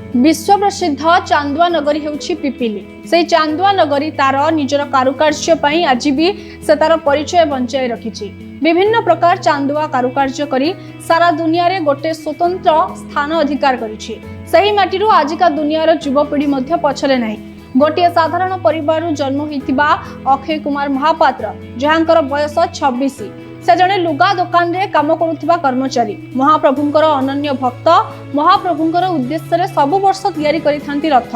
विश्व प्रसिद्ध चांदुआ नगरी हेउछि पिपिली। से चांदुआ नगरी तार निजर कारुकार्य पई आज भी से तार परिचय बंचाई रखिछि। विभिन्न प्रकार चांदुआ कारुकार्य करी सारा दुनिया रे गोटे स्वतंत्र स्थान अधिकार करिछि। सही माटीरू आजिका दुनियार युवपीढ़ी मध्य पछरे नाही। गोटे साधारण परिवार जन्म होइतिबा अक्षय कुमार महापात्र जहांकर बयस 26। से जने लुगा दुकान रे काम करुथिबा कर्मचारी, महाप्रभुंकर अनन्य भक्त। महाप्रभुंकर उद्देश्य रे सब वर्ष तैयारी करिथांती रथ।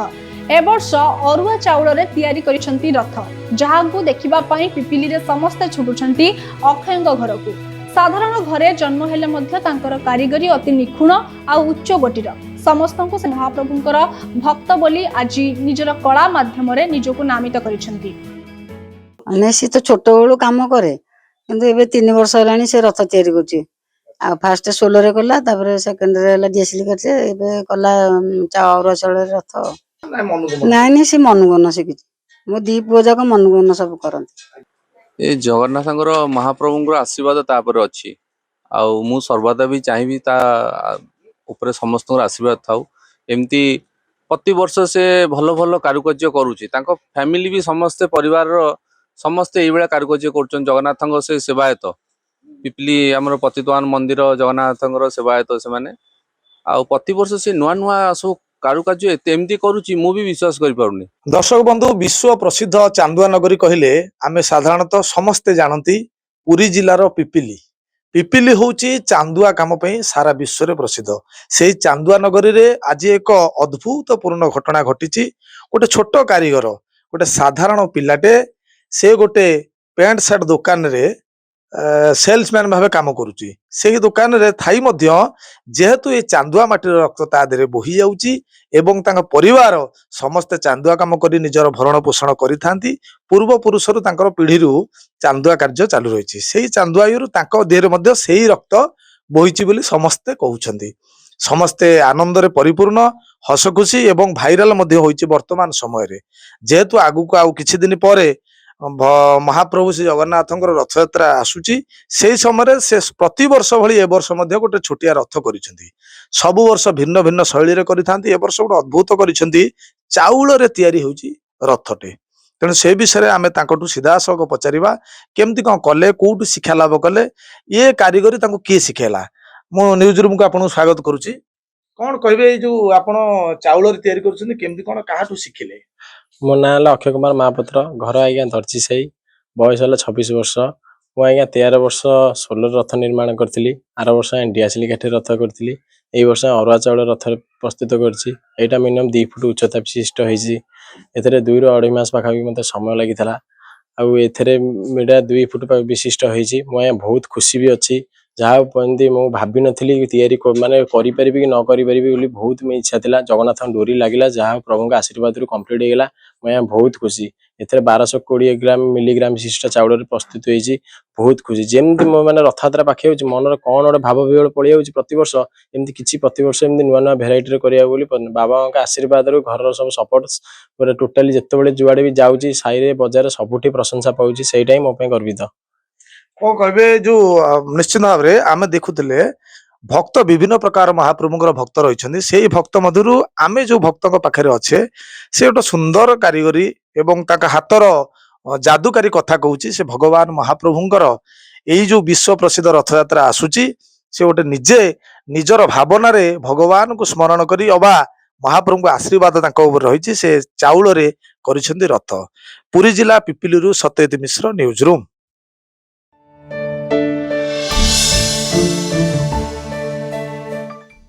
ए वर्ष अरुआ चाउल रे तैयारी करिसंती रथ, जहांकु देखिबा पई पिपिली रे समस्त छुटुछंती अक्षयंक घरकु। साधारण घरे जन्म हेले मध्य तांकर कारीगरी अति निखुण आ उच्च कोटीर। समस्तंकु से महाप्रभुंकर भक्त बोली आज निजर कला माध्यम रे निजको नामित करिसंती। सी तो छोट बेलू काम करे किंतु एबे 3 वर्ष होलानी से रथ तैयारी करछि। आ फास्ट सोलो रे कला, तापर सेकंड रे ला डीएसएल करछे, एबे कला चाउर चाउल रे रथ। नाइ से मनगन शिखिछि। मो दी पुओ जाक मनगन सब करंती। ए जगन्नाथंकर महाप्रभुंकर आशीर्वाद तापर अछि। आ मु सर्वदा भी चाहिबी ता ऊपर समस्त आशीर्वाद थाउ। एमती प्रति वर्ष से भलो भलो कारुकार्य करूछि। तांको फैमिली भी समस्त परिवार समस्ते एई बेला कारुकार्य करछन। जगन्नाथंक से सेवायत पिपली हमर पतितवान मंदिर जगन्नाथंकर सेवायत से माने आ प्रति वर्ष से नुआ नुआ सब कारुकार्य एमती करूछि। मु भी विश्वास करि पारुनी। दर्शक बंधु, विश्व प्रसिद्ध चांदुआ नगरी कहले आमे साधारणतः समस्ते जानती पुरी जिलार पिपिली। पिपिली होची चांदुआ काम पई सारा विश्व रे प्रसिद्ध। सेही चांदुआ नगरी रे आज एक अद्भुतपूर्ण घटना घटिची। गोटे छोट कारीगर, गोटे साधारण पिलाटे, से गोटे पैंट शर्ट दुकान रे सेल्समैन भावे काम करुची। से दुकान रे थाई मध्य जेहेतु ये चांदुआ माटीर रक्त ता देरे बोही जाउची एवं तांका परिवार समस्त चांदुआ काम करी निजर भरण पोषण करिथांती। पूर्व पुरुषरु तांकर पीढ़ीरु चांदुआ कार्य चालू रहिछि। सेही चांदुआयरु तांका देहरे मध्य सेही रक्त बोहिछि बोली समस्ते कहउछंती। समस्ते आनंद रे परिपूर्ण, हस खुशी एवं भाइराल मध्य होइछि वर्तमान समय रे। जेहेतु आगु को आउ किछि दिन परे महाप्रभु श्री जगन्नाथंकर रथ यात्रा आसुची। से समय से प्रति वर्ष भली ए वर्ष मध्य गोटे छोटिया रथ करिसेंती। सबु वर्ष भिन्न भिन्न शैली रे करिथांती। ए वर्ष गोटे अद्भुत करिसेंती, चाउल रे तैयारी होउची रथटे। तेणु से विषय आमे तांकटू सीधासख पचारिबा केमती कोन कले, कोउटू शिक्षा लाभ कले, ये कारीगरी तांको किए शिखेला। मो न्यूज रूम को आपन स्वागत करूची। कोन कहबे जो आपण चाउल रे तैयारी करूछन, केमती कोन काहाटू शिखिले? मो ना अक्षय कुमार महापात्र। घर आज्ञा धरची सही। बयस 26 वर्ष। मु आज्ञा 13 वर्ष सोलर रथ निर्माण करथिली। आर वर्ष डीएसएल काठी रथ करथिली। एई वर्ष अरुआ चाउल रथ प्रस्तुत करछि। एटा मिनिमम 2 फुट उच्चता विशिष्ट होइछि। एथरे 2 रो 2.5 मास पाखा मते समय लागिथला। आउ एथरे मेडा 2 फुट विशिष्ट होइछि। मु आज्ञा बहुत खुशी भी अछि। जहाँ पन्दी मु भाबी नथिली तैयारी माने करि परिबी कि न करि परिबी बोली बहुत मे इच्छा थिला। जगन्नाथ डोरी लागिला, जहाँ प्रभु का आशीर्वाद रु कंप्लीट हेगला। मैं बहुत खुशी। एथरे 1220 ग्राम मिलीग्राम विशिष्ट चाउल रे प्रस्तुत होइछि। बहुत खुशी। जेमति माने रथ यात्रा पाखे होछि, मनर कोन ओडे भाव विहल पळि होछि। प्रति वर्ष एमति किछि प्रति वर्ष एमति नुवा नुवा भेराइटी रे करिया बोली बाबा का आशीर्वाद रु घर सब सपोर्ट पूरा टोटली जत्ते बेले जुआडे भी जाउछि, साई रे बजार सबुठी प्रशंसा पाउछि। सेइटाई मो पे गर्वित। को कहबे जो निश्चित भाव रे आमे देखुतिले भक्त विभिन्न प्रकार महाप्रभुंकर भक्त रहिछन्ति। सेही भक्त मधुरु आमे जो भक्तक पाखरे अच्छे से गोटे सुंदर कारीगरी एवं ताका हातर जादूकारी कथा कहूची। से भगवान महाप्रभुंकर एई जो विश्व प्रसिद्ध रथ यात्रा आसुची, से गोटे निजे निजर भावना रे भगवान को स्मरण करी अबा महाप्रभु आशीर्वाद तांको उपर रहिछि। से चाउल रे करिछन्ति रथ। पुरी जिला पिपिलीरु सत्यजित मिश्र, न्यूज रूम।